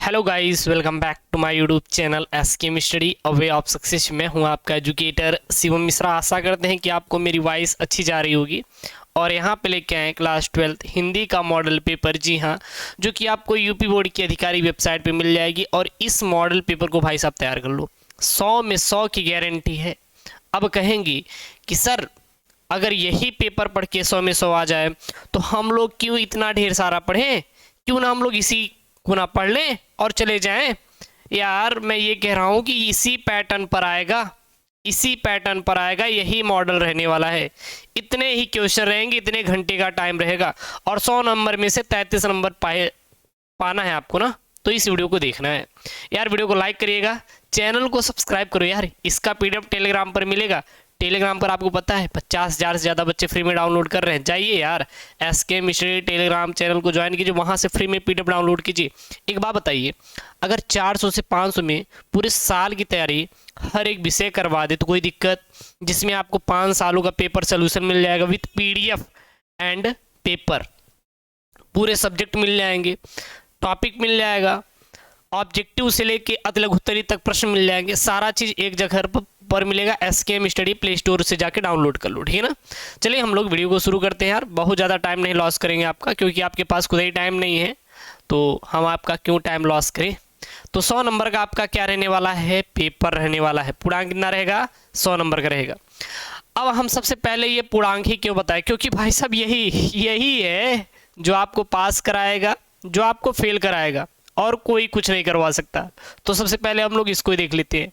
Hello guys, welcome back to my YouTube channel SK study a way of success. मैं हूं आपका educator Shivam Mishra. आशा करते हैं कि आपको मेरी वॉइस अच्छी जा रही होगी। और यहाँ पे लेके आए क्लास 12 हिंदी का मॉडल पेपर। जी हाँ, जो कि आपको यूपी बोर्ड की अधिकारी वेबसाइट पे मिल जाएगी। और इस मॉडल पेपर को भाई साहब तैयार कर लो, 100 में 100 की गारंटी है। अब कहेंगी कि सर अगर यही पेपर पढ़ के 100 में 100 आ जाए तो हम लोग क्यों इतना ढेर सारा पढ़ें, क्यों ना हम लोग इसी को ना पढ़ लें और चले जाएं। यार मैं ये कह रहा हूं कि इसी पैटर्न पर आएगा, इसी पैटर्न पर आएगा, यही मॉडल रहने वाला है। इतने ही क्वेश्चन रहेंगे, इतने घंटे का टाइम रहेगा और 100 नंबर में से 33 नंबर पाना है आपको ना। तो इस वीडियो को देखना है यार। वीडियो को लाइक करिएगा, चैनल को सब्सक्राइब करो यार। इसका पीडीएफ टेलीग्राम पर मिलेगा। टेलीग्राम पर आपको पता है 50,000 से ज़्यादा बच्चे फ्री में डाउनलोड कर रहे हैं। जाइए यार, एसके मिश्री टेलीग्राम चैनल को ज्वाइन कीजिए, वहाँ से फ्री में पीडीएफ डाउनलोड कीजिए। एक बात बताइए, अगर 400 से 500 में पूरे साल की तैयारी हर एक विषय करवा दे तो कोई दिक्कत? जिसमें आपको 5 सालों का पेपर सोल्यूशन मिल जाएगा विथ पीडीएफ एंड पेपर। पूरे सब्जेक्ट मिल जाएंगे, टॉपिक मिल जाएगा, ऑब्जेक्टिव से लेके अति लघुत्तरी तक प्रश्न मिल जाएंगे। सारा चीज़ एक जगह पर मिलेगा। एसकेएम स्टडी प्ले स्टोर से जाके डाउनलोड कर लो, ठीक है ना। चलिए हम लोग वीडियो को शुरू करते हैं यार। बहुत ज़्यादा टाइम नहीं लॉस करेंगे आपका, क्योंकि आपके पास खुद ही टाइम नहीं है, तो हम आपका क्यों टाइम लॉस करें। तो 100 नंबर का आपका क्या रहने वाला है, पेपर रहने वाला है। पूर्णांक कितना रहेगा, 100 नंबर का रहेगा। अब हम सबसे पहले ये पूर्णांक ही क्यों बताएं, क्योंकि भाई साहब यही है जो आपको पास कराएगा, जो आपको फेल कराएगा, और कोई कुछ नहीं करवा सकता। तो सबसे पहले हम लोग इसको ही देख लेते हैं।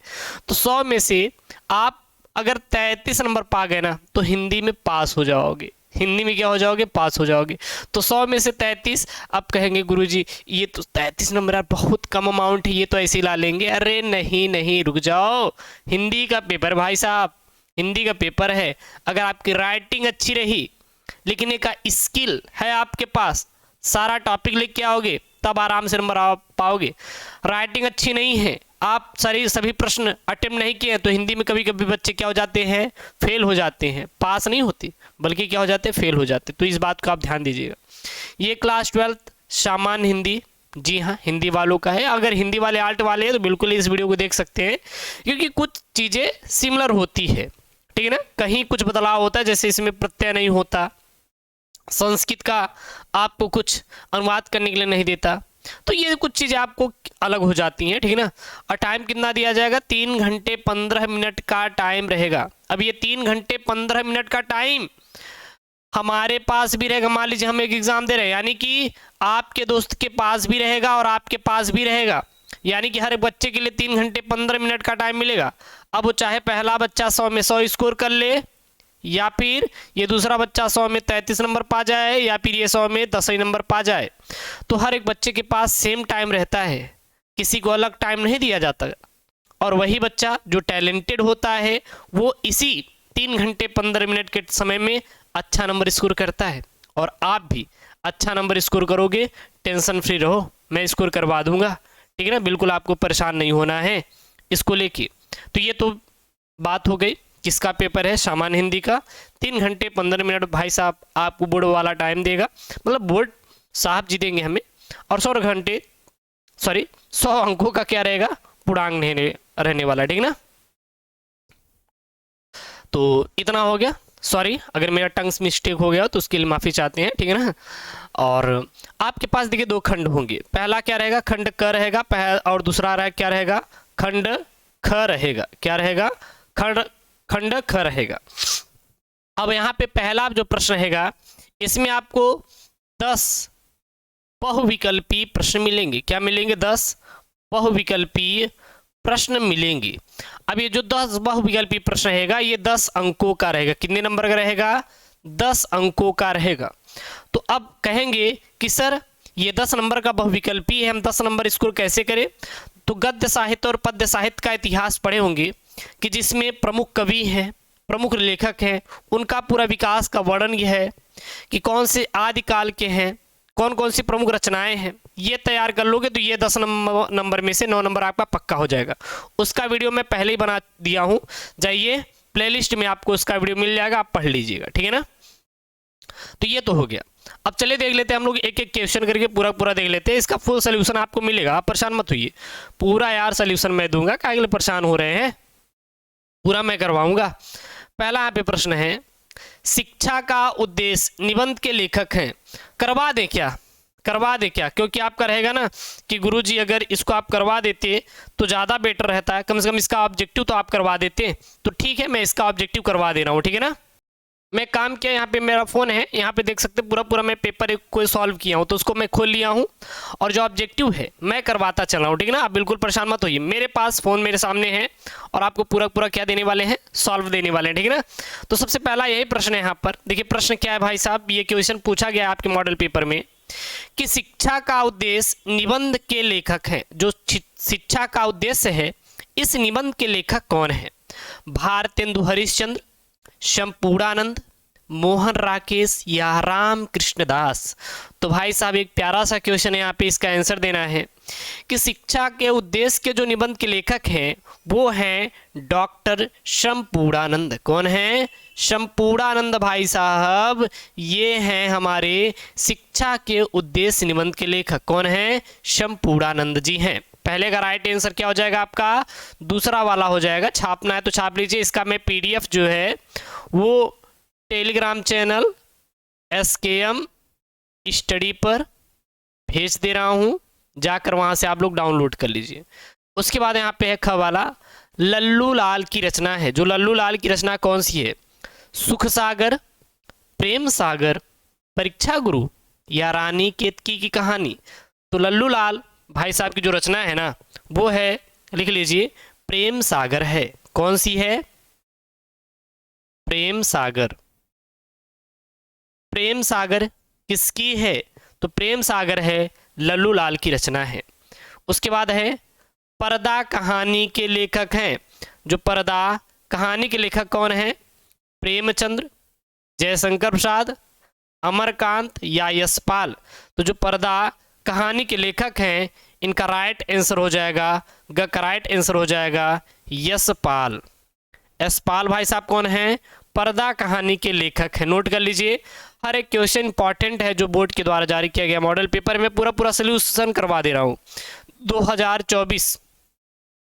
तो 100 में से आप अगर 33 नंबर पा गए ना तो हिंदी में पास हो जाओगे। हिंदी में क्या हो जाओगे, पास हो जाओगे। तो 100 में से 33। अब कहेंगे गुरुजी ये तो 33 नंबर यार बहुत कम अमाउंट है, ये तो ऐसे ही ला लेंगे। अरे नहीं नहीं, रुक जाओ। हिंदी का पेपर भाई साहब, हिंदी का पेपर है। अगर आपकी राइटिंग अच्छी रही, लिखने का स्किल है आपके पास, सारा टॉपिक लिख के आओगे तब आराम से नंबर पाओगे। राइटिंग अच्छी नहीं है, आप सभी प्रश्न अटेम्प्ट नहीं किए तो हिंदी में कभी कभी बच्चे क्या हो जाते हैं, फेल हो जाते हैं। पास नहीं होते बल्कि क्या हो जाते हैं, फेल हो जाते। तो इस बात का आप ध्यान दीजिएगा। ये क्लास 12 सामान्य हिंदी, जी हाँ हिंदी वालों का है। अगर हिंदी वाले आर्ट वाले हैं तो बिल्कुल इस वीडियो को देख सकते हैं, क्योंकि कुछ चीज़ें सिमिलर होती है, ठीक है ना। कहीं कुछ बदलाव होता है, जैसे इसमें प्रत्यय नहीं होता, संस्कृत का आपको कुछ अनुवाद करने के लिए नहीं देता, तो ये कुछ चीज़ें आपको अलग हो जाती हैं, ठीक है ना। और टाइम कितना दिया जाएगा, 3 घंटे 15 मिनट का टाइम रहेगा। अब ये 3 घंटे 15 मिनट का टाइम हमारे पास भी रहेगा। मान लीजिए हम एक एग्जाम दे रहे हैं, यानी कि आपके दोस्त के पास भी रहेगा और आपके पास भी रहेगा, यानी कि हर बच्चे के लिए 3 घंटे 15 मिनट का टाइम मिलेगा। अब वो चाहे पहला बच्चा 100 में 100 स्कोर कर ले, या फिर ये दूसरा बच्चा 100 में 33 नंबर पा जाए, या फिर ये 100 में 10 ही नंबर पा जाए। तो हर एक बच्चे के पास सेम टाइम रहता है, किसी को अलग टाइम नहीं दिया जाता। और वही बच्चा जो टैलेंटेड होता है वो इसी 3 घंटे 15 मिनट के समय में अच्छा नंबर स्कोर करता है। और आप भी अच्छा नंबर स्कोर करोगे, टेंशन फ्री रहो, मैं स्कोर करवा दूंगा, ठीक है ना। बिल्कुल आपको परेशान नहीं होना है इसको लेके। तो ये तो बात हो गई किसका पेपर है, सामान्य हिंदी का। 3 घंटे 15 मिनट भाई साहब आपको बोर्ड वाला टाइम देगा, मतलब बोर्ड साहब जी देंगे हमें। और 100 अंकों का क्या रहेगा, पूर्णांक रहने वाला, ठीक ना। तो इतना हो गया। सॉरी अगर मेरा टंग्स मिस्टेक हो गया तो उसके लिए माफ़ी चाहते हैं, ठीक है ना। और आपके पास देखिए 2 खंड होंगे। पहला क्या रहेगा, खंड क रहेगा, और दूसरा क्या रहेगा, खंड ख रहेगा। क्या रहेगा, खंड ख रहेगा। अब यहाँ पे पहला जो प्रश्न रहेगा, इसमें आपको 10 बहुविकल्पीय प्रश्न मिलेंगे। क्या मिलेंगे, 10 बहुविकल्पीय प्रश्न मिलेंगे। अब ये जो 10 बहुविकल्पीय प्रश्न रहेगा ये 10 अंकों का रहेगा। कितने नंबर का रहेगा, 10 अंकों का रहेगा। तो अब कहेंगे कि सर ये 10 नंबर का बहुविकल्पीय है, हम 10 नंबर स्कोर कैसे करें। तो गद्य साहित्य और पद्य साहित्य का इतिहास पढ़े होंगे कि जिसमें प्रमुख कवि हैं, प्रमुख लेखक हैं, उनका पूरा विकास का वर्णन यह है कि कौन से आदिकाल के हैं, कौन कौन सी प्रमुख रचनाएं हैं। ये तैयार कर लोगे तो ये 10 नंबर में से 9 नंबर आपका पक्का हो जाएगा। उसका वीडियो मैं पहले ही बना दिया हूँ, जाइए प्लेलिस्ट में आपको उसका वीडियो मिल जाएगा, आप पढ़ लीजिएगा, ठीक है ना। तो ये तो हो गया। अब चलिए देख लेते हैं हम लोग एक एक क्वेश्चन करके पूरा पूरा देख लेते हैं। इसका फुल सोल्यूशन आपको मिलेगा, आप परेशान मत होइए। पूरा यार सोल्यूशन मैं दूंगा, काहे के लिए परेशान हो रहे हैं, पूरा मैं करवाऊंगा। पहला यहाँ पे प्रश्न है, शिक्षा का उद्देश्य निबंध के लेखक हैं। करवा दें क्या, करवा दे क्या, क्योंकि आपका रहेगा ना कि गुरुजी अगर इसको आप करवा देते तो ज़्यादा बेटर रहता है, कम से कम इसका ऑब्जेक्टिव तो आप करवा देते। तो ठीक है, मैं इसका ऑब्जेक्टिव करवा दे रहा हूँ, ठीक है ना। मैं काम किया, यहाँ पे मेरा फ़ोन है, यहाँ पे देख सकते पूरा पूरा मैं पेपर एक कोई सॉल्व किया हूँ, तो उसको मैं खोल लिया हूँ और जो ऑब्जेक्टिव है मैं करवाता चल रहा हूँ, ठीक है ना। आप बिल्कुल परेशान मत होइए, मेरे पास फ़ोन मेरे सामने है और आपको पूरा पूरा क्या देने वाले हैं, सॉल्व देने वाले हैं, ठीक है ना। तो सबसे पहला यही प्रश्न है यहाँ पर। देखिए प्रश्न क्या है भाई साहब, ये क्वेश्चन पूछा गया है आपके मॉडल पेपर में कि शिक्षा का उद्देश्य निबंध के लेखक हैं। जो शिक्षा का उद्देश्य है, इस निबंध के लेखक कौन है? भारतेंदु हरिश्चंद्र, शंपूर्णानंद, मोहन राकेश या राम कृष्णदास। तो भाई साहब एक प्यारा सा क्वेश्चन है, यहाँ पे इसका आंसर देना है कि शिक्षा के उद्देश्य के जो निबंध के लेखक हैं वो हैं डॉक्टर शंपूर्णानंद। कौन है? शंपूर्णानंद भाई साहब, ये हैं हमारे शिक्षा के उद्देश्य निबंध के लेखक। कौन है? शंपूर्णानंद जी हैं। पहले का राइट आंसर क्या हो जाएगा आपका? दूसरा वाला हो जाएगा। छापना है तो छाप लीजिए। इसका मैं पीडीएफ जो है वो टेलीग्राम चैनल SKM स्टडी पर भेज दे रहा हूँ, जाकर वहाँ से आप लोग डाउनलोड कर लीजिए। उसके बाद यहाँ पे है ख वाला, लल्लू लाल की रचना है। जो लल्लू लाल की रचना कौन सी है? सुख सागर, प्रेम सागर, परीक्षा गुरु या रानी केतकी की कहानी। तो लल्लू लाल भाई साहब की जो रचना है ना वो है, लिख लीजिए, प्रेम सागर है। कौन सी है? प्रेम सागर। प्रेम सागर किसकी है? तो प्रेम सागर है लल्लू लाल की रचना है। उसके बाद है पर्दा कहानी के लेखक हैं। जो पर्दा कहानी के लेखक कौन है? प्रेमचंद्र, जयशंकर प्रसाद, अमरकांत या यशपाल। तो जो पर्दा कहानी के लेखक हैं इनका राइट आंसर हो जाएगा, ग का राइट आंसर हो जाएगा यशपाल। यशपाल भाई साहब कौन है? पर्दा कहानी के लेखक है। नोट कर लीजिए, हर एक क्वेश्चन इंपॉर्टेंट है जो बोर्ड के द्वारा जारी किया गया मॉडल पेपर में पूरा पूरा सोल्यूशन करवा दे रहा हूँ। 2024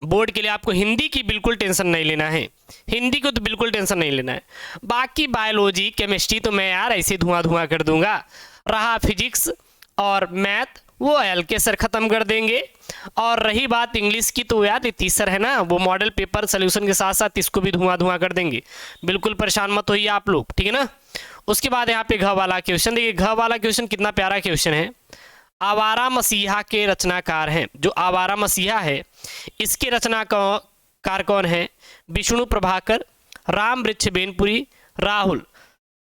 बोर्ड के लिए आपको हिंदी की बिल्कुल टेंशन नहीं लेना है, हिंदी को तो बिल्कुल टेंशन नहीं लेना है। बाकी बायोलॉजी केमिस्ट्री तो मैं यार ऐसे धुआं धुआं कर दूंगा। रहा फिजिक्स और मैथ वो हल्के सर ख़त्म कर देंगे। और रही बात इंग्लिश की तो यार नीतीश सर है ना, वो मॉडल पेपर सोल्यूशन के साथ साथ इसको भी धुआं धुआं कर देंगे। बिल्कुल परेशान मत होइए आप लोग, ठीक है ना। उसके बाद यहाँ पे घ वाला क्वेश्चन, देखिए घ वाला क्वेश्चन कितना प्यारा क्वेश्चन है। आवारा मसीहा के रचनाकार हैं। जो आवारा मसीहा है इसके रचनाकार कौन है? विष्णु प्रभाकर, राम वृक्ष बेनपुरी, राहुल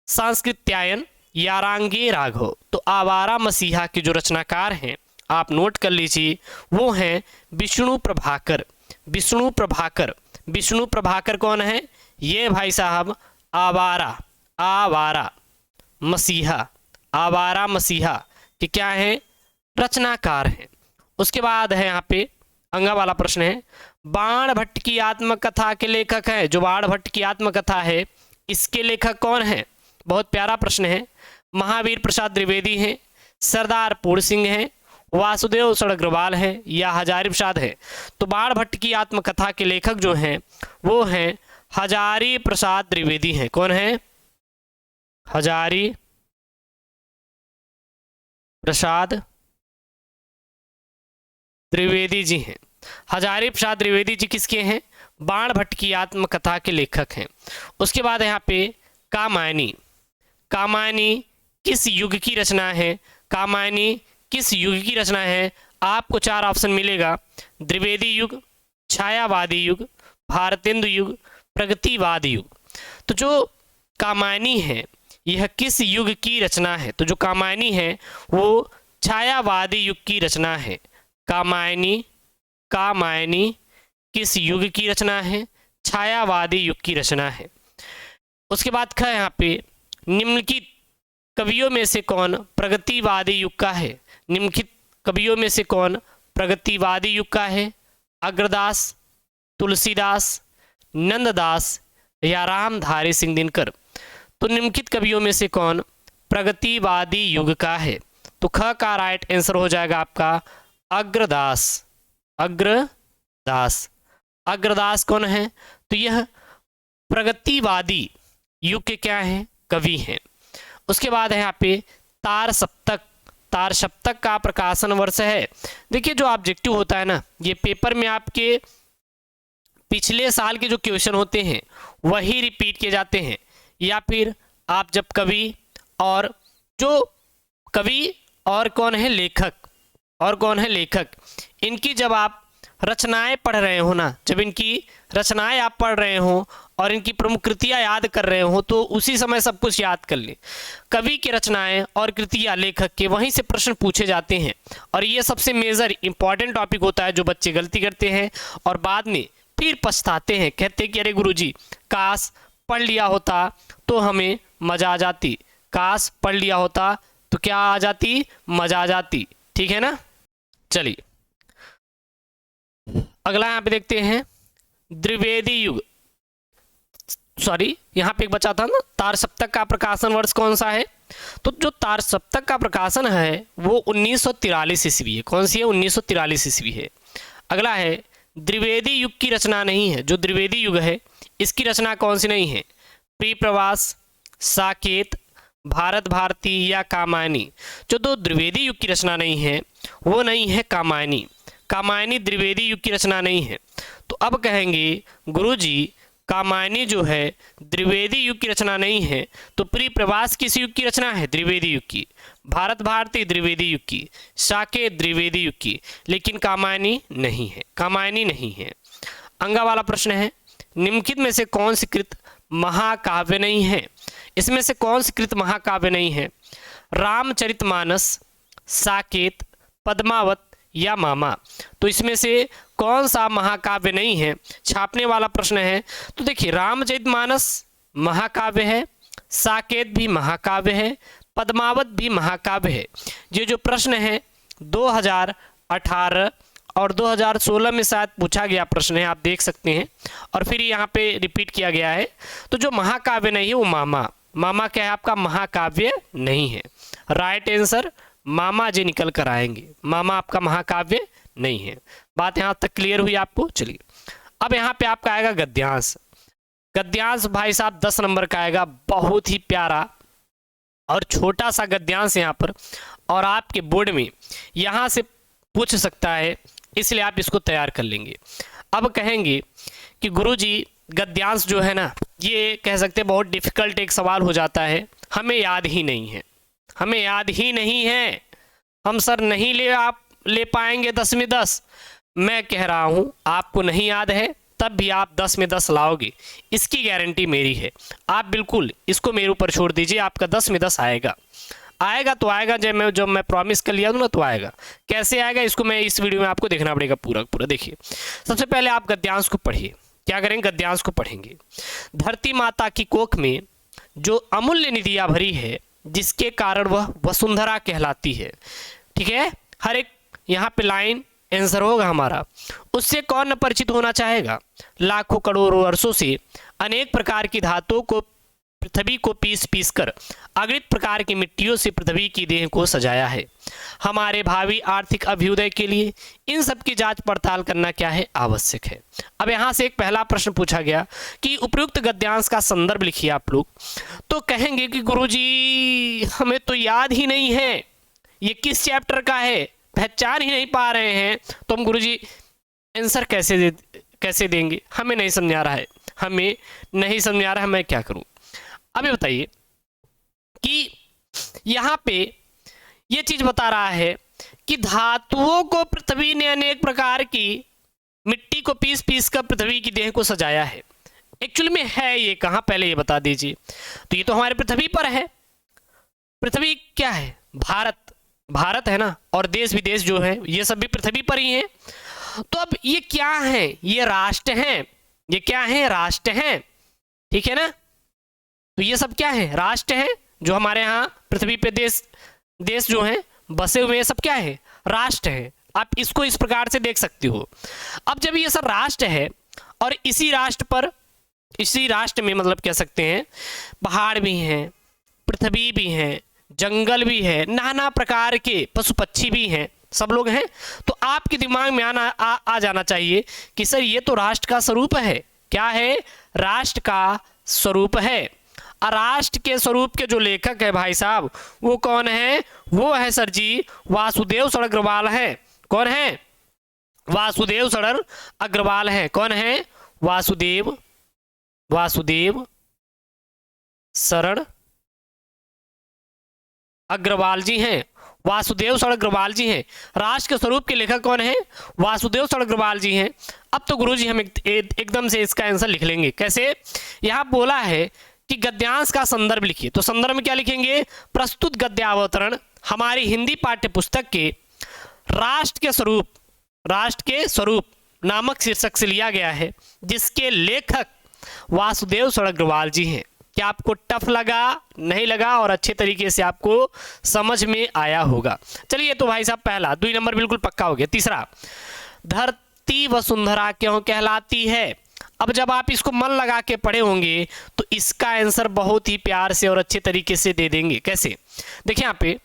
सांस्कृत्यायन या रांगे राघव। तो आवारा मसीहा के जो रचनाकार हैं आप नोट कर लीजिए, वो हैं विष्णु प्रभाकर। विष्णु प्रभाकर, विष्णु प्रभाकर कौन है? ये भाई साहब आवारा, आवारा मसीहा, आवारा मसीहा कि क्या है? रचनाकार हैं। उसके बाद है यहाँ पे अंगा वाला प्रश्न है, बाण भट्ट की आत्मकथा के लेखक हैं। जो बाण भट्ट की आत्मकथा है इसके लेखक कौन है? बहुत प्यारा प्रश्न है। महावीर प्रसाद द्विवेदी हैं, सरदार पूर्ण सिंह हैं, वासुदेव सड़ग्रवाल है या हजारी प्रसाद है। तो बाण भट्ट की आत्मकथा के लेखक जो हैं वो हैं हजारी प्रसाद द्विवेदी हैं। कौन है? हजारी प्रसाद द्विवेदी जी हैं। हजारी प्रसाद द्विवेदी जी किसके हैं? बाण भट्ट की आत्मकथा के लेखक हैं। उसके बाद यहाँ पे कामायनी, कामायनी किस युग की रचना है? कामायनी किस युग की रचना है? आपको 4 ऑप्शन मिलेगा, द्विवेदी युग, छायावादी युग, भारतेंदु युग, प्रगतिवाद युग। तो जो कामायनी है यह किस युग की रचना है? तो जो कामायनी है वो छायावादी युग की रचना है। कामायनी, कामायनी किस युग की रचना है? छायावादी युग की रचना है। उसके बाद ख यहाँ पे, निम्नलिखित कवियों में से कौन प्रगतिवादी युग का है? निम्नलिखित कवियों में से कौन प्रगतिवादी युग का है? अग्रदास, तुलसीदास, नंददास या रामधारी सिंह दिनकर। तो निम्नलिखित कवियों में से कौन प्रगतिवादी युग का है। तो ख का राइट आंसर हो जाएगा आपका अग्रदास। अग्रदास, अग्रदास कौन है? तो यह प्रगतिवादी युग के क्या है? कवि हैं। उसके बाद है यहाँ पे तार सप्तक। तार सप्तक का प्रकाशन वर्ष है। देखिए जो ऑब्जेक्टिव होता है ना, ये पेपर में आपके पिछले साल के जो क्वेश्चन होते हैं वही रिपीट किए जाते हैं, या फिर आप जब कवि और जो कवि और कौन है लेखक, और कौन है लेखक, इनकी जब आप रचनाएं पढ़ रहे हो ना, जब इनकी रचनाएं आप पढ़ रहे हो और इनकी प्रमुख कृतियां याद कर रहे हो, तो उसी समय सब कुछ याद कर लें। कवि की रचनाएं और कृतियां लेखक के वहीं से प्रश्न पूछे जाते हैं, और ये सबसे मेजर इंपॉर्टेंट टॉपिक होता है जो बच्चे गलती करते हैं और बाद में फिर पछताते हैं, कहते हैं कि अरे गुरुजी काश पढ़ लिया होता तो हमें मजा आ जाती, काश पढ़ लिया होता तो क्या आ जाती? मजा आ जाती। ठीक है ना। चलिए अगला यहाँ पे देखते हैं द्विवेदी युग। सॉरी, यहाँ पे एक बचा था ना, तार सप्तक का प्रकाशन वर्ष कौन सा है? तो जो तार सप्तक का प्रकाशन है वो 1943 ईस्वी है। कौन सी है? 1943 ईस्वी है। अगला है द्विवेदी युग की रचना नहीं है। जो द्विवेदी युग है इसकी रचना कौन सी नहीं है? प्रिय प्रवास, साकेत, भारत भारती या कामायनी। जो दो द्विवेदी युग की रचना नहीं है वो नहीं है कामायनी। कामायनी द्विवेदी युग की रचना नहीं है। तो अब कहेंगे गुरुजी कामायनी जो है द्विवेदी युग की रचना नहीं है, तो प्रिय प्रवास किस युग की रचना है? द्विवेदी युग की। भारत भारती द्विवेदी युग की, साकेत द्विवेदी युग की, लेकिन कामायनी नहीं है। कामायनी नहीं है। अंगा वाला प्रश्न है, निम्नलिखित में से कौन सी कृत महाकाव्य नहीं है? इसमें से कौन सी कृत महाकाव्य नहीं है? रामचरितमानस, साकेत, पद्मावत या मामा। तो इसमें से कौन सा महाकाव्य नहीं है? छापने वाला प्रश्न है। तो देखिए रामचरितमानस महाकाव्य है, साकेत भी महाकाव्य है, पद्मावत भी महाकाव्य है। ये जो प्रश्न है 2018 और 2016 में शायद पूछा गया प्रश्न है, आप देख सकते हैं, और फिर यहाँ पे रिपीट किया गया है। तो जो महाकाव्य नहीं है वो मामा। मामा क्या है आपका? महाकाव्य नहीं है। राइट आंसर मामा जी निकल कर आएंगे। मामा आपका महाकाव्य नहीं है। बात यहाँ तक क्लियर हुई आपको? चलिए अब यहाँ पे आपका आएगा गद्यांश। गद्यांश भाई साहब 10 नंबर का आएगा। बहुत ही प्यारा और छोटा सा गद्यांश यहाँ पर, और आपके बोर्ड में यहाँ से पूछ सकता है, इसलिए आप इसको तैयार कर लेंगे। अब कहेंगे कि गुरुजी गद्यांश जो है ना, ये कह सकते हैं बहुत डिफिकल्ट एक सवाल हो जाता है, हमें याद ही नहीं है। हमें याद ही नहीं है, हम सर नहीं ले पाएंगे 10 में 10। मैं कह रहा हूँ आपको नहीं याद है तब भी आप 10 में 10 लाओगे, इसकी गारंटी मेरी है। आप बिल्कुल इसको मेरे ऊपर छोड़ दीजिए, आपका 10 में 10 आएगा। आएगा तो आएगा, जब मैं प्रॉमिस कर लिया दूँ ना तो आएगा। कैसे आएगा इसको मैं इस वीडियो में आपको देखना पड़ेगा पूरा पूरा। देखिए सबसे पहले आप गद्यांश को पढ़िए। क्या करेंगे? गद्यांश को पढ़ेंगे। धरती माता की कोख में जो अमूल्य निधियाँ भरी है, जिसके कारण वह वसुंधरा कहलाती है। ठीक है, हर एक यहाँ पे लाइन आंसर होगा हमारा। उससे कौन न परिचित होना चाहेगा? लाखों करोड़ों वर्षों से अनेक प्रकार की धातुओं को पृथ्वी को पीस पीस कर अगणित प्रकार की मिट्टियों से पृथ्वी की देह को सजाया है। हमारे भावी आर्थिक अभ्युदय के लिए इन सब की जांच पड़ताल करना क्या है? आवश्यक है। अब यहाँ से एक पहला प्रश्न पूछा गया कि उपयुक्त गद्यांश का संदर्भ लिखिए आप लोग। तो कहेंगे कि गुरुजी हमें तो याद ही नहीं है, ये किस चैप्टर का है, पहचान ही नहीं पा रहे हैं, तो हम गुरुजी आंसर कैसे देंगे? हमें नहीं समझ आ रहा है, हमें नहीं समझ आ रहा है, मैं क्या करूं? अभी बताइए कि यहाँ पे ये चीज बता रहा है कि धातुओं को पृथ्वी ने अनेक प्रकार की मिट्टी को पीस पीस कर पृथ्वी की देह को सजाया है। एक्चुअली में है ये कहाँ, पहले ये बता दीजिए। तो ये तो हमारे पृथ्वी पर है। पृथ्वी क्या है? भारत है ना, और देश विदेश जो है ये सब भी पृथ्वी पर ही है। तो अब ये क्या है? ये राष्ट्र हैं। ये क्या है? राष्ट्र हैं। ठीक है ना। तो ये सब क्या है? राष्ट्र हैं, जो हमारे यहाँ पृथ्वी पे देश जो हैं बसे हुए हैं, सब क्या है? राष्ट्र है। आप इसको इस प्रकार से देख सकते हो। अब जब ये सब राष्ट्र है और इसी राष्ट्र में मतलब कह सकते हैं पहाड़ भी हैं, पृथ्वी भी हैं, जंगल भी है, नाना प्रकार के पशु पक्षी भी हैं, सब लोग हैं। तो आपके दिमाग में आ जाना चाहिए कि सर ये तो राष्ट्र का स्वरूप है। क्या है? राष्ट्र का स्वरूप है। और राष्ट्र के स्वरूप के जो लेखक है भाई साहब, वो कौन है? वो है सर जी वासुदेव सर अग्रवाल है। कौन है? वासुदेव सर अग्रवाल है। कौन है? वासुदेव शरण अग्रवाल जी हैं। वासुदेव सर अग्रवाल जी हैं। राष्ट्र के स्वरूप के लेखक कौन है? वासुदेव सर अग्रवाल जी हैं। अब तो गुरुजी हम एकदम से इसका आंसर लिख लेंगे। कैसे? यहाँ बोला है कि गद्यांश का संदर्भ लिखिए, तो संदर्भ में क्या लिखेंगे? प्रस्तुत गद्यावतरण हमारी हिंदी पाठ्य पुस्तक के राष्ट्र के स्वरूप नामक शीर्षक से लिया गया है, जिसके लेखक वासुदेव सर अग्रवाल जी हैं। क्या आपको टफ लगा? नहीं लगा, और अच्छे तरीके से आपको समझ में आया होगा। चलिए, तो भाई साहब पहला 2 नंबर बिल्कुल पक्का हो गया। तीसरा, धरती वसुंधरा क्यों कहलाती है? अब जब आप इसको मन लगा के पढ़े होंगे तो इसका आंसर बहुत ही प्यार से और अच्छे तरीके से दे देंगे। कैसे? देखिए यहाँ पे,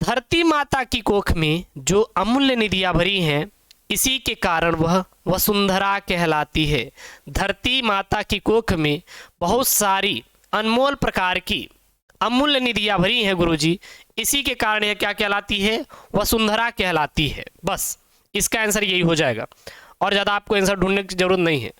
धरती माता की कोख में जो अमूल्य निधियां भरी हैं, इसी के कारण वह वसुंधरा कहलाती है। धरती माता की कोख में बहुत सारी अनमोल प्रकार की अमूल्य निधियां भरी हैं गुरुजी, इसी के कारण यह क्या कहलाती है? वसुंधरा कहलाती है। बस इसका आंसर यही हो जाएगा, और ज़्यादा आपको आंसर ढूंढने की जरूरत नहीं है।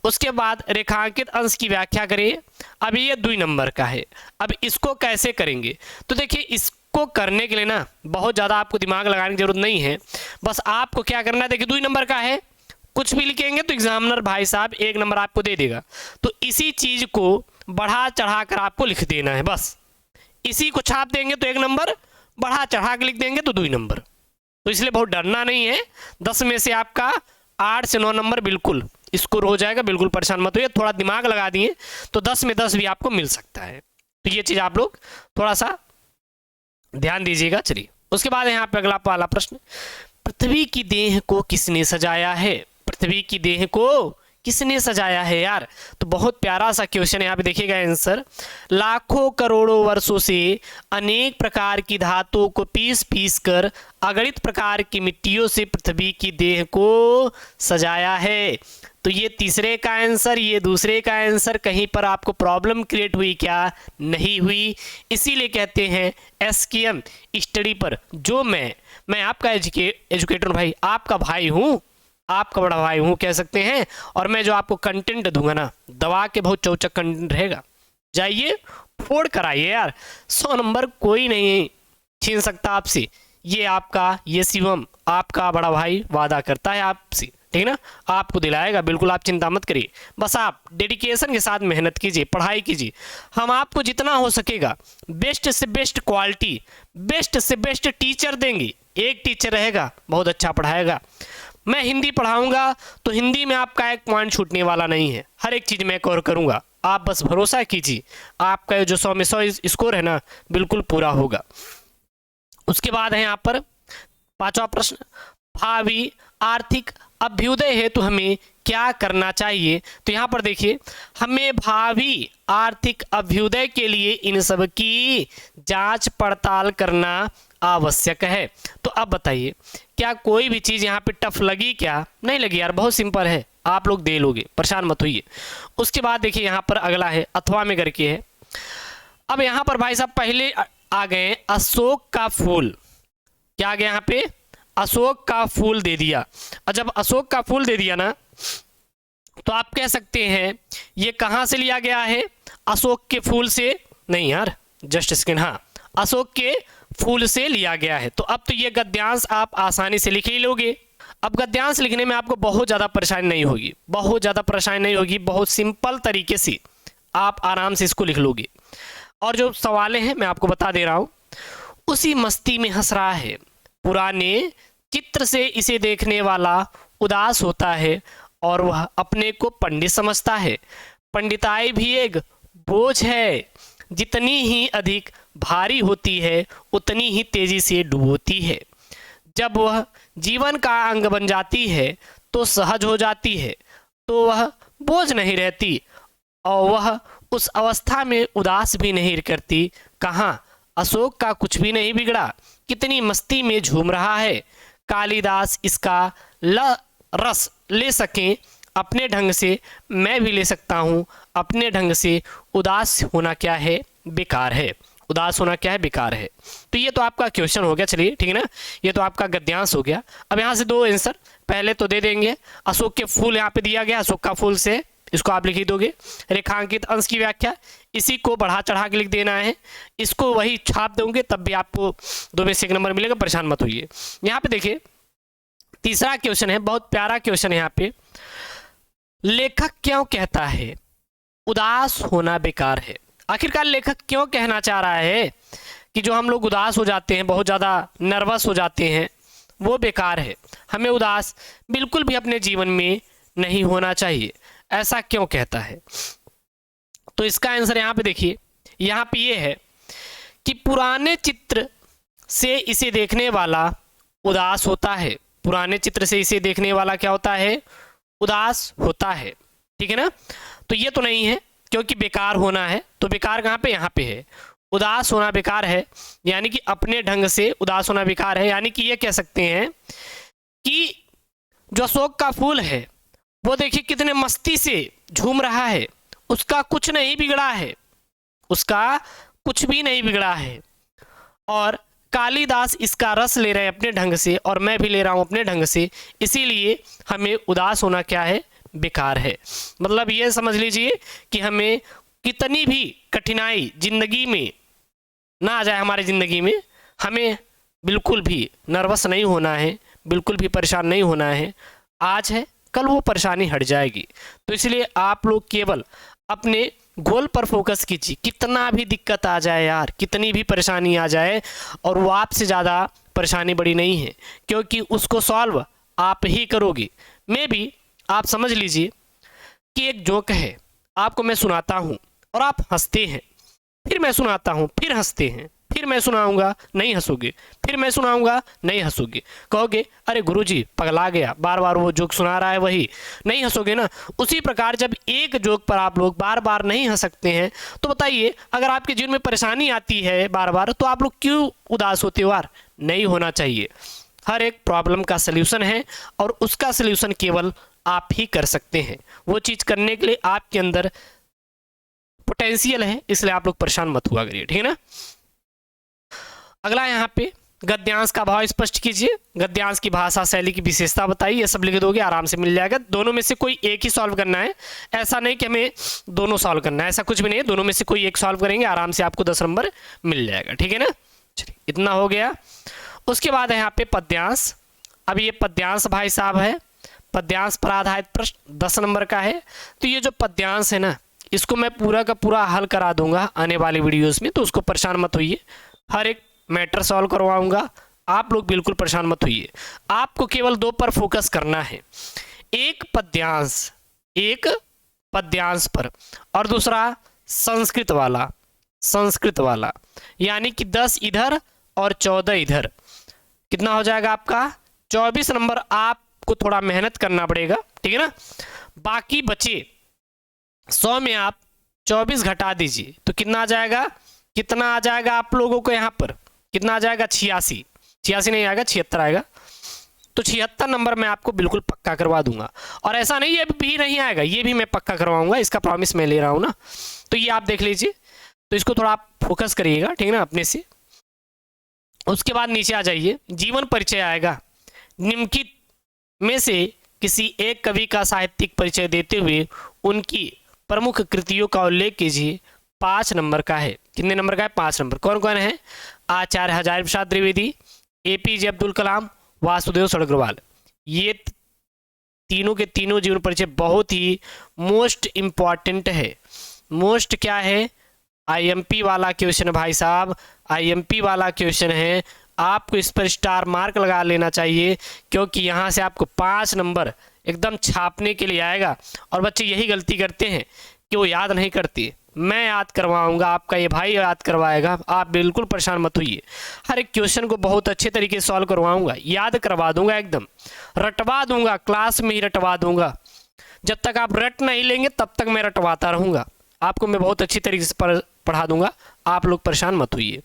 उसके बाद रेखांकित अंश की व्याख्या करें। अब ये 2 नंबर का है। अब इसको कैसे करेंगे? तो देखिए, इसको करने के लिए ना बहुत ज़्यादा आपको दिमाग लगाने की जरूरत नहीं है। बस आपको क्या करना है, देखिए 2 नंबर का है, कुछ भी लिखेंगे तो एग्जामिनर भाई साहब 1 नंबर आपको दे देगा। तो इसी चीज़ को बढ़ा चढ़ा कर आपको लिख देना है। बस इसी को छाप देंगे तो 1 नंबर, बढ़ा चढ़ा के लिख देंगे तो 2 नंबर। तो इसलिए बहुत डरना नहीं है। 10 में से आपका 8 से 9 नंबर बिल्कुल स्कोर हो जाएगा। बिल्कुल परेशान मत होइए, थोड़ा दिमाग लगा दिए तो 10 में 10 भी आपको मिल सकता है। तो ये चीज़ आप लोग थोड़ा सा ध्यान दीजिएगा। चलिए, उसके बाद यहाँ पे अगला वाला प्रश्न, पृथ्वी की देह को किसने सजाया है? पृथ्वी की देह को किसने सजाया है यार? तो बहुत प्यारा सा क्वेश्चन है। यहाँ पे देखिएगा आंसर, लाखों करोड़ों वर्षों से अनेक प्रकार की धातुओं को पीस पीस कर अगणित प्रकार की मिट्टियों से पृथ्वी की देह को सजाया है। तो ये तीसरे का आंसर, ये दूसरे का आंसर, कहीं पर आपको प्रॉब्लम क्रिएट हुई क्या? नहीं हुई। इसीलिए कहते हैं एसकेएम स्टडी पर, जो मैं आपका एजुकेटर भाई, आपका भाई हूँ, आपका बड़ा भाई हूँ कह सकते हैं। और मैं जो आपको कंटेंट दूंगा ना, दवा के बहुत चौचक कंटेंट रहेगा। जाइए फोड़ कर आइए यार, 100 नंबर कोई नहीं छीन सकता आपसे। ये आपका, ये शिवम आपका बड़ा भाई वादा करता है आपसे, ठीक ना? आपको दिलाएगा, बिल्कुल आप चिंता मत करिए। बस आप डेडिकेशन के साथ मेहनत कीजिए, पढ़ाई कीजिए। हम आपको जितना हो सकेगा बेस्ट से बेस्ट क्वालिटी, बेस्ट से बेस्ट टीचर देंगे। एक टीचर रहेगा बहुत अच्छा पढ़ाएगा। मैं हिंदी पढ़ाऊंगा तो हिंदी में आपका 1 पॉइंट छूटने वाला नहीं है। हर एक चीज़ मैं कवर करूंगा, आप बस भरोसा कीजिए। आपका जो 100 में 100 स्कोर है ना, बिल्कुल पूरा होगा। उसके बाद है यहाँ पर 5वां प्रश्न, भावी आर्थिक अभ्युदय हेतु हमें क्या करना चाहिए? तो यहाँ पर देखिए, हमें भावी आर्थिक अभ्युदय के लिए इन सब की जांच पड़ताल करना आवश्यक है। तो अब बताइए, क्या कोई भी चीज़ यहाँ पे टफ लगी क्या? नहीं लगी यार, बहुत सिंपल है, आप लोग दे लोगे, परेशान मत होइए। उसके बाद देखिए यहाँ पर अगला है, अथवा में करके है। अब यहाँ पर भाई साहब पहले आ गए अशोक का फूल। क्या आ गया यहाँ पे? अशोक का फूल दे दिया। और जब अशोक का फूल दे दिया ना, तो आप कह सकते हैं ये कहाँ से लिया गया है? अशोक के फूल से नहीं यार, जस्ट सेकंड, हाँ, अशोक के फूल से लिया गया है। तो अब तो ये गद्यांश आप आसानी से लिख ही लोगे। अब गद्यांश लिखने में आपको बहुत ज़्यादा परेशानी नहीं होगी, बहुत ज़्यादा परेशानी नहीं होगी, बहुत सिंपल तरीके से आप आराम से इसको लिख लोगे। और जो सवालें हैं मैं आपको बता दे रहा हूँ। उसी मस्ती में हंस रहा है, पुराने चित्र से इसे देखने वाला उदास होता है, और वह अपने को पंडित समझता है। पंडिताई भी एक बोझ है, जितनी ही अधिक भारी होती है उतनी ही तेजी से डूबोती है। जब वह जीवन का अंग बन जाती है तो सहज हो जाती है, तो वह बोझ नहीं रहती, और वह उस अवस्था में उदास भी नहीं करती कहाँ अशोक का कुछ भी नहीं बिगड़ा, कितनी मस्ती में झूम रहा है, कालिदास इसका रस ले सकें अपने ढंग से, मैं भी ले सकता हूँ अपने ढंग से, उदास होना क्या है बेकार है, उदास होना क्या है बेकार है। तो ये तो आपका क्वेश्चन हो गया, चलिए ठीक है ना, ये तो आपका गद्यांश हो गया। अब यहाँ से दो आंसर पहले तो दे देंगे, अशोक के फूल यहाँ पे दिया गया, अशोक का फूल से इसको आप लिख ही दोगे, रेखांकित अंश की व्याख्या इसी को बढ़ा चढ़ा के लिख देना है, इसको वही छाप दोगे तब भी आपको 2 में से 1 नंबर मिलेगा, परेशान मत होइए। यहाँ पे देखिए तीसरा क्वेश्चन है, बहुत प्यारा क्वेश्चन है यहाँ पे, लेखक क्यों कहता है उदास होना बेकार है। आखिरकार लेखक क्यों कहना चाह रहा है कि जो हम लोग उदास हो जाते हैं, बहुत ज़्यादा नर्वस हो जाते हैं, वो बेकार है, हमें उदास बिल्कुल भी अपने जीवन में नहीं होना चाहिए, ऐसा क्यों कहता है। तो इसका आंसर यहाँ पे देखिए, यहाँ पे ये है कि पुराने चित्र से इसे देखने वाला उदास होता है, पुराने चित्र से इसे देखने वाला क्या होता है, उदास होता है, ठीक है ना। तो ये तो नहीं है क्योंकि बेकार होना है, तो बेकार कहाँ पे, यहाँ पे है, उदास होना बेकार है, यानी कि अपने ढंग से उदास होना बेकार है, यानी कि ये कह सकते हैं कि जो अशोक का फूल है वो देखिए कितने मस्ती से झूम रहा है, उसका कुछ नहीं बिगड़ा है, उसका कुछ भी नहीं बिगड़ा है, और कालिदास इसका रस ले रहे हैं अपने ढंग से और मैं भी ले रहा हूं अपने ढंग से, इसीलिए हमें उदास होना क्या है, बेकार है। मतलब ये समझ लीजिए कि हमें कितनी भी कठिनाई जिंदगी में ना आ जाए, हमारी ज़िंदगी में हमें बिल्कुल भी नर्वस नहीं होना है, बिल्कुल भी परेशान नहीं होना है, आज है कल वो परेशानी हट जाएगी। तो इसलिए आप लोग केवल अपने गोल पर फोकस कीजिए, कितना भी दिक्कत आ जाए यार, कितनी भी परेशानी आ जाए, और वो आपसे ज़्यादा परेशानी बड़ी नहीं है क्योंकि उसको सॉल्व आप ही करोगे। मे भी आप समझ लीजिए कि एक जोक है, आपको मैं सुनाता हूँ और आप हंसते हैं, फिर मैं सुनाता हूँ फिर हंसते हैं, फिर मैं सुनाऊंगा नहीं हंसोगे, फिर मैं सुनाऊंगा नहीं हंसोगे, कहोगे अरे गुरुजी पगला गया, बार बार वो जोक सुना रहा है, वही नहीं हंसोगे ना। उसी प्रकार जब एक जोक पर आप लोग बार बार नहीं हंस सकते हैं तो बताइए, अगर आपके जीवन में परेशानी आती है बार बार तो आप लोग क्यों उदास होते हो यार, नहीं होना चाहिए। हर एक प्रॉब्लम का सल्यूशन है और उसका सल्यूशन केवल आप ही कर सकते हैं, वो चीज़ करने के लिए आपके अंदर पोटेंशियल है, इसलिए आप लोग परेशान मत हुआ करिए, ठीक है ना। अगला यहाँ पे गद्यांश का भाव स्पष्ट कीजिए, गद्यांश की भाषा शैली की विशेषता बताइए, ये सब लिख दोगे आराम से मिल जाएगा। दोनों में से कोई एक ही सॉल्व करना है, ऐसा नहीं कि हमें दोनों सॉल्व करना है, ऐसा कुछ भी नहीं है, दोनों में से कोई एक सॉल्व करेंगे आराम से आपको 10 नंबर मिल जाएगा, ठीक है ना। चलिए इतना हो गया। उसके बाद है यहाँ पे पद्यांश। अब ये पद्यांश भाई साहब है, पद्यांश पर आधारित प्रश्न 10 नंबर का है। तो ये जो पद्यांश है ना, इसको मैं पूरा का पूरा हल करा दूंगा आने वाली वीडियोस में, तो उसको परेशान मत होइए, हर एक मैटर सॉल्व करवाऊंगा, आप लोग बिल्कुल परेशान मत होइए। आपको केवल 2 पर फोकस करना है, एक पद्यांश पर और दूसरा संस्कृत वाला, यानी कि 10 इधर और 14 इधर, कितना हो जाएगा आपका 24 नंबर। आपको थोड़ा मेहनत करना पड़ेगा, ठीक है ना। बाकी बचे 100 में आप 24 घटा दीजिए तो कितना आ जाएगा आप लोगों को यहाँ पर कितना आ जाएगा, 86 नहीं आएगा, 76 आएगा। तो 76 नंबर मैं आपको बिल्कुल पक्का करवा दूंगा, और ऐसा नहीं ये भी नहीं आएगा, ये भी मैं पक्का करवाऊंगा, इसका प्रॉमिस मैं ले रहा हूँ ना। तो ये आप देख लीजिए, तो इसको थोड़ा आप फोकस करिएगा, ठीक है ना, अपने से। उसके बाद नीचे आ जाइए, जीवन परिचय आएगा, निम्नलिखित में से किसी एक कवि का साहित्यिक परिचय देते हुए उनकी प्रमुख कृतियों का उल्लेख कीजिए। 5 नंबर का है, कितने नंबर का है, 5 नंबर। कौन कौन है, आचार्य हजारी प्रसाद द्विवेदी, APJ अब्दुल कलाम, वासुदेव सड़ग्रवाल। ये तीनों के तीनों जीवन परिचय बहुत ही मोस्ट इम्पॉर्टेंट है। मोस्ट क्या है, IMP वाला क्वेश्चन भाई साहब, IMP वाला क्वेश्चन है, आपको इस पर स्टार मार्क लगा लेना चाहिए क्योंकि यहाँ से आपको 5 नंबर एकदम छापने के लिए आएगा। और बच्चे यही गलती करते हैं कि वो याद नहीं करते, मैं याद करवाऊंगा, आपका ये भाई याद करवाएगा, आप बिल्कुल परेशान मत होइए। हर एक क्वेश्चन को बहुत अच्छे तरीके से सॉल्व करवाऊंगा, याद करवा दूंगा, एकदम रटवा दूंगा, क्लास में ही रटवा दूंगा। जब तक आप रट नहीं लेंगे तब तक मैं रटवाता रहूँगा, आपको मैं बहुत अच्छी तरीके से पढ़ा दूंगा, आप लोग परेशान मत होइए।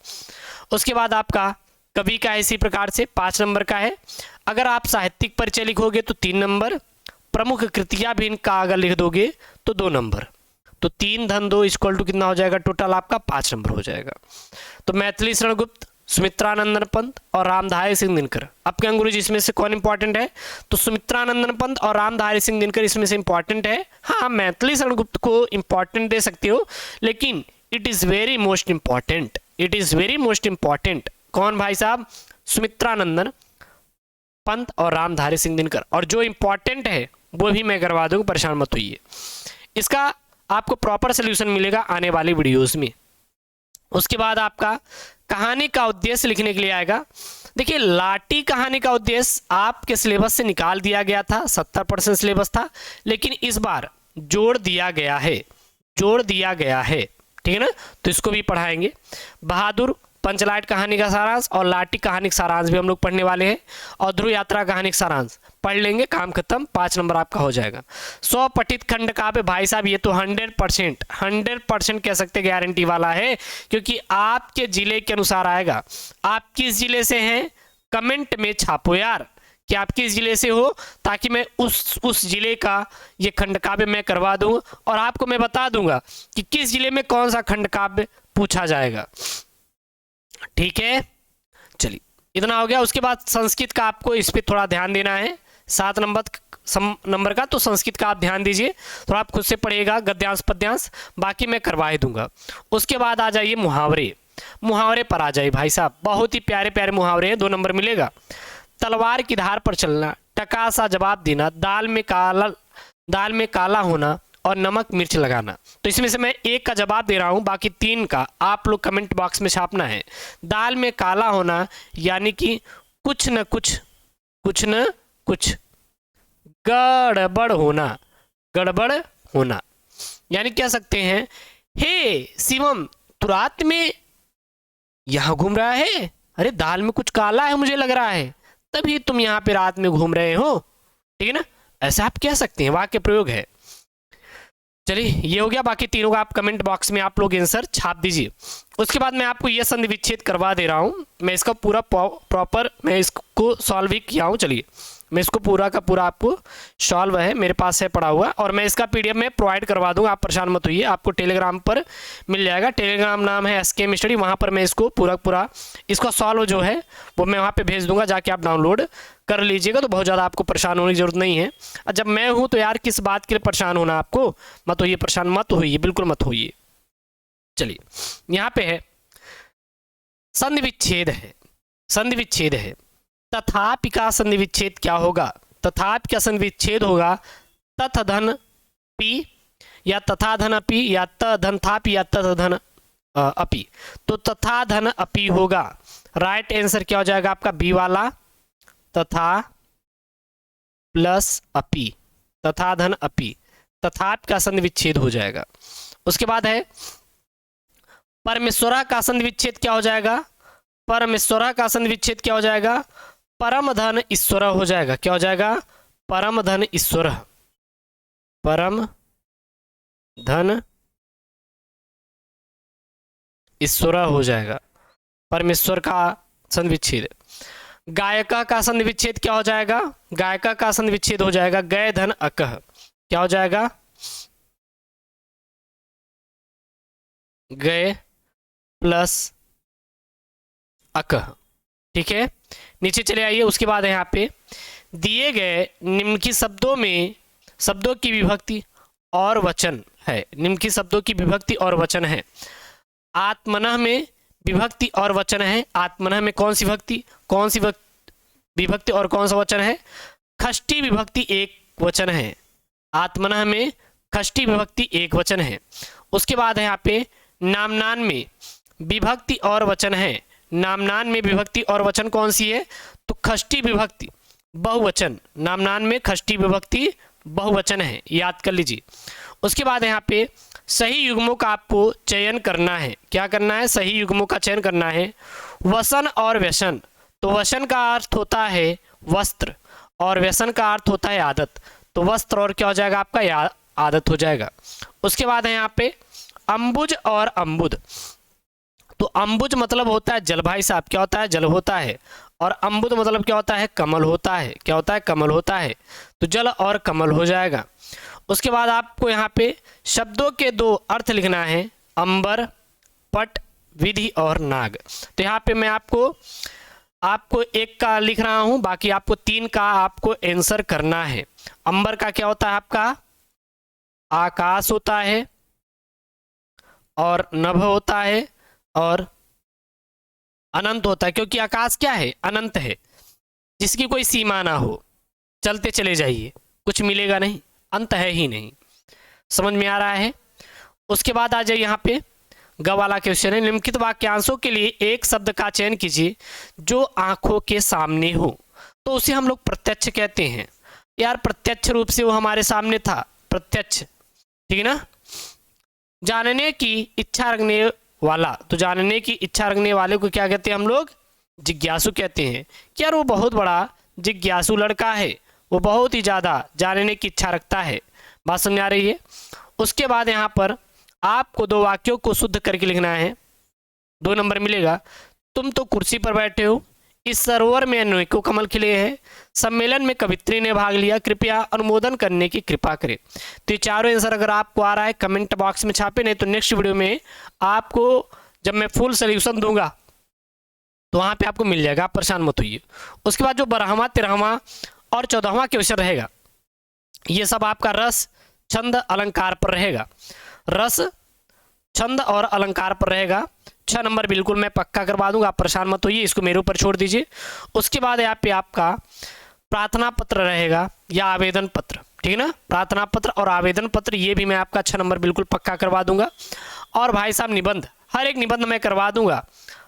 उसके बाद आपका कवि का है इसी प्रकार से 5 नंबर का है। अगर आप साहित्यिक परिचय लिखोगे तो 3 नंबर, प्रमुख कृतियां भी इनका अगर लिख दोगे तो 2 नंबर। तो 3 धन 2 इक्वल टू कितना हो जाएगा, टोटल आपका 5 नंबर हो जाएगा। तो मैथिली शरण गुप्त, सुमित्रानंदन पंत और रामधारी सिंह दिनकर। आपके अंग्रेजी इसमें से कौन इंपॉर्टेंट है, तो सुमित्रानंदन पंत और रामधारी सिंह दिनकर इसमें से इंपॉर्टेंट है। हाँ, मैथिली शरण गुप्त को इंपॉर्टेंट दे सकते हो, लेकिन it is very most important, it is very most important. कौन भाई साहब, सुमित्रानंदन पंत और रामधारी सिंह दिनकर। और जो इंपॉर्टेंट है वो भी मैं करवा दूंगा, परेशान मत होइए। इसका आपको प्रॉपर सोल्यूशन मिलेगा आने वाली वीडियोस में। उसके बाद आपका कहानी का उद्देश्य लिखने के लिए आएगा। देखिए, लाटी कहानी का उद्देश्य आपके सिलेबस से निकाल दिया गया था, 70% सिलेबस था, लेकिन इस बार जोड़ दिया गया है, जोड़ दिया गया है, ठीक है ना। तो इसको भी पढ़ाएंगे। बहादुर पंचलाट कहानी का सारांश और लाटी कहानी का सारांश भी हम लोग पढ़ने वाले हैं, और ध्रुव यात्रा कहानी का सारांश पढ़ लेंगे, काम खत्म, 5 नंबर आपका हो जाएगा। 100 पठित खंड काव्य, भाई साहब ये तो 100% कह सकते गारंटी वाला है, क्योंकि आपके जिले के अनुसार आएगा। आप किस जिले से हैं कमेंट में छापो यार, कि आप किस जिले से हो, ताकि मैं उस जिले का ये खंड काव्य मैं करवा दूं, और आपको मैं बता दूंगा कि किस जिले में कौन सा खंड काव्य पूछा जाएगा, ठीक है। चलिए, इतना हो गया। उसके बाद संस्कृत का आपको इस पे थोड़ा ध्यान देना है, 7 नंबर का, तो संस्कृत का आप ध्यान दीजिए, थोड़ा आप खुद से पढ़िएगा गद्यांश पद्यांश, बाकी मैं करवा ही दूंगा। उसके बाद आ जाइए मुहावरे, मुहावरे पर आ जाइए भाई साहब, बहुत ही प्यारे प्यारे मुहावरे हैं, 2 नंबर मिलेगा। तलवार की धार पर चलना, टका सा जवाब देना, दाल में काला होना और नमक मिर्च लगाना। तो इसमें से मैं एक का जवाब दे रहा हूं, बाकी 3 का आप लोग कमेंट बॉक्स में छापना है। दाल में काला होना यानी कि कुछ न कुछ गड़बड़ होना, गड़बड़ होना यानी कह सकते हैं, हे शिवम तू रात में यहां घूम रहा है, अरे दाल में कुछ काला है मुझे लग रहा है, तभी तुम यहां पे रात में घूम रहे हो, ठीक है ना, ऐसा आप कह सकते हैं, वाक्य प्रयोग है। चलिए, ये हो गया, बाकी तीनों का आप कमेंट बॉक्स में आप लोग आंसर छाप दीजिए। उसके बाद मैं आपको ये संधि विच्छेद करवा दे रहा हूँ, मैं इसका पूरा प्रॉपर मैं इसको सॉल्व ही किया हूँ। चलिए, मैं इसको पूरा का पूरा आपको सॉल्व है, मेरे पास है पड़ा हुआ, और मैं इसका PDF में प्रोवाइड करवा दूंगा, आप परेशान मत होइए, आपको टेलीग्राम पर मिल जाएगा। टेलीग्राम नाम है SKM स्टडी, वहाँ पर मैं इसको पूरा इसका सॉल्व जो है वो मैं वहाँ पे भेज दूंगा, जाके आप डाउनलोड कर लीजिएगा, तो बहुत ज़्यादा आपको परेशान होने की जरूरत नहीं है। और जब मैं हूँ तो यार किस बात के लिए परेशान होना आपको, मत होइए, परेशान मत होइए, बिल्कुल मत होइए। चलिए, यहाँ पे है संधि विच्छेद है, संधि विच्छेद है। तथापि का संधि विच्छेद क्या होगा, तथापि का संधि विच्छेद होगा तथ धन पी या तथा धन अपि या त धन थापि या तथ धन अपि। तो तथा धन अपि होगा, राइट आंसर क्या हो जाएगा आपका बी वाला, तथा प्लस अपि, तथा धन अपि, तथापि का संधि विच्छेद हो जाएगा। उसके बाद है परमेश्वरा का संधि विच्छेद क्या हो जाएगा, परमेश्वरा का संधि विच्छेद क्या हो जाएगा, परम धन ईश्वर हो जाएगा, क्या हो जाएगा, परम धन ईश्वर, परम धन ईश्वर हो जाएगा, परमेश्वर का संधि विच्छेद। गायका का संधि विच्छेद क्या हो जाएगा, गायका का संधि विच्छेद हो जाएगा गय धन अकह, क्या हो जाएगा, गय प्लस अकह, ठीक है। नीचे चले आइए, उसके बाद है यहाँ पे दिए गए निम्नलिखित शब्दों में शब्दों की विभक्ति और वचन है, निम्नलिखित शब्दों की विभक्ति और वचन है। आत्मनः में विभक्ति और वचन है, आत्मनः में कौन सी विभक्ति, कौन सी विभक्ति और कौन सा वचन है, खष्टी विभक्ति एक वचन है, आत्मनः में खष्टी विभक्ति एक वचन है। उसके बाद है यहाँ पे नामनान में विभक्ति और वचन है, नामनान में विभक्ति और वचन कौन सी है, तो खष्टी विभक्ति बहुवचन, नामनान में खष्टी विभक्ति बहुवचन है, याद कर लीजिए। उसके बाद यहाँ पे सही युग्मों का आपको चयन करना है, क्या करना है, सही युग्मों का चयन करना है। वसन और व्यसन, तो वसन का अर्थ होता है वस्त्र और व्यसन का अर्थ होता है आदत, तो वस्त्र और क्या हो जाएगा आपका आदत हो जाएगा। उसके बाद है यहाँ पे अंबुज और अम्बुद। तो अंबुज मतलब होता है जल, भाई साहब क्या होता है, जल होता है। और अम्बुद मतलब क्या होता है, कमल होता है। क्या होता है, कमल होता है। तो जल और कमल हो जाएगा। उसके बाद आपको यहाँ पे शब्दों के दो अर्थ लिखना है, अंबर, पट, विधि और नाग। तो यहाँ पे मैं आपको एक का लिख रहा हूँ, बाकी आपको 3 का आपको आंसर करना है। अंबर का क्या होता है आपका, आकाश होता है, और नभ होता है, और अनंत होता है। क्योंकि आकाश क्या है, अनंत है, जिसकी कोई सीमा ना हो, चलते चले जाइए, कुछ मिलेगा नहीं, अंत है ही नहीं। समझ में आ रहा है। उसके बाद आ जाइए यहाँ पे ग वाला क्वेश्चन है, निम्नलिखित वाक्यांशों के लिए एक शब्द का चयन कीजिए जो आंखों के सामने हो। तो उसे हम लोग प्रत्यक्ष कहते हैं। यार प्रत्यक्ष रूप से वो हमारे सामने था, प्रत्यक्ष, ठीक है ना। जानने की इच्छा रखने वाला, तो जानने की इच्छा रखने वाले को क्या कहते हैं हम लोग, जिज्ञासु कहते हैं। कि यार वो बहुत बड़ा जिज्ञासु लड़का है, वो बहुत ही ज़्यादा जानने की इच्छा रखता है। बात समझ आ रही है। उसके बाद यहाँ पर आपको 2 वाक्यों को शुद्ध करके लिखना है, 2 नंबर मिलेगा। तुम तो कुर्सी पर बैठे हो, इस सरोवर में अनेकों कमल खिले हैं, सम्मेलन में कवित्री ने भाग लिया, कृपया अनुमोदन करने की कृपा करें। तो ये चारों आंसर अगर आपको आ रहा है कमेंट बॉक्स में छापे, नहीं तो नेक्स्ट वीडियो में आपको जब मैं फुल सोल्यूशन दूंगा तो वहाँ पे आपको मिल जाएगा, आप परेशान मत होइए। उसके बाद जो 12वां 13वां और 14वां क्वेश्चन रहेगा, ये सब आपका रस, छंद, अलंकार पर रहेगा। रस, छंद और अलंकार पर रहेगा। 6 नंबर बिल्कुल मैं पक्का करवा दूंगा, आप परेशान मत होइए, इसको मेरे ऊपर छोड़ दीजिए। उसके बाद यहाँ पे आपका प्रार्थना पत्र रहेगा या आवेदन पत्र, ठीक है ना। प्रार्थना पत्र और आवेदन पत्र, ये भी मैं आपका 6 नंबर बिल्कुल पक्का करवा दूंगा। और भाई साहब निबंध, हर एक निबंध मैं करवा दूंगा,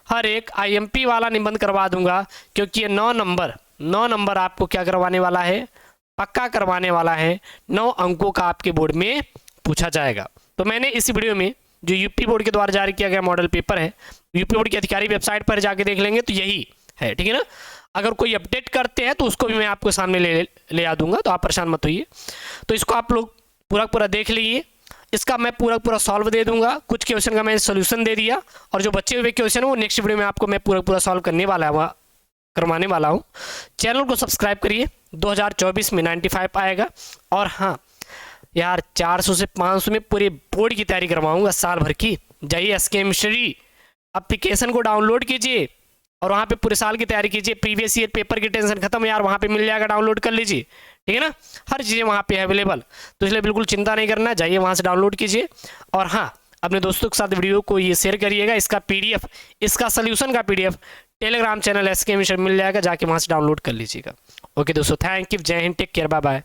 हर एक IMP वाला निबंध करवा दूंगा, क्योंकि ये 9 नंबर आपको क्या करवाने वाला है, पक्का करवाने वाला है। 9 अंकों का आपके बोर्ड में पूछा जाएगा। तो मैंने इस वीडियो में जो यूपी बोर्ड के द्वारा जारी किया गया मॉडल पेपर है, यूपी बोर्ड की अधिकारी वेबसाइट पर जाके देख लेंगे तो यही है, ठीक है ना। अगर कोई अपडेट करते हैं तो उसको भी मैं आपको सामने ले आ दूंगा, तो आप परेशान मत होइए। तो इसको आप लोग पूरा देख लीजिए, इसका मैं पूरा सॉल्व दे दूंगा। कुछ क्वेश्चन का मैंने सोल्यूशन दे दिया, और जो बचे हुए क्वेश्चन है वो नेक्स्ट वीडियो में आपको मैं पूरा सॉल्व करवाने वाला हूँ। चैनल को सब्सक्राइब करिए, 2024 में 95 आएगा। और हाँ यार 400 से 500 में पूरे बोर्ड की तैयारी करवाऊंगा साल भर की। जाइए SKMStudy एप्लीकेशन को डाउनलोड कीजिए और वहाँ पे पूरे साल की तैयारी कीजिए। प्रीवियस ईयर पेपर की टेंशन खत्म यार, वहाँ पे मिल जाएगा, डाउनलोड कर लीजिए, ठीक है ना। हर चीज़ें वहाँ पे अवेलेबल, तो इसलिए बिल्कुल चिंता नहीं करना, जाइए वहाँ से डाउनलोड कीजिए। और हाँ, अपने दोस्तों के साथ वीडियो को ये शेयर करिएगा। इसका PDF, इसका सोल्यूशन का PDF टेलीग्राम चैनल SKMStudy मिल जाएगा, जाके वहाँ से डाउनलोड कर लीजिएगा। ओके दोस्तों, थैंक यू, जय Hind, take care, bye bye.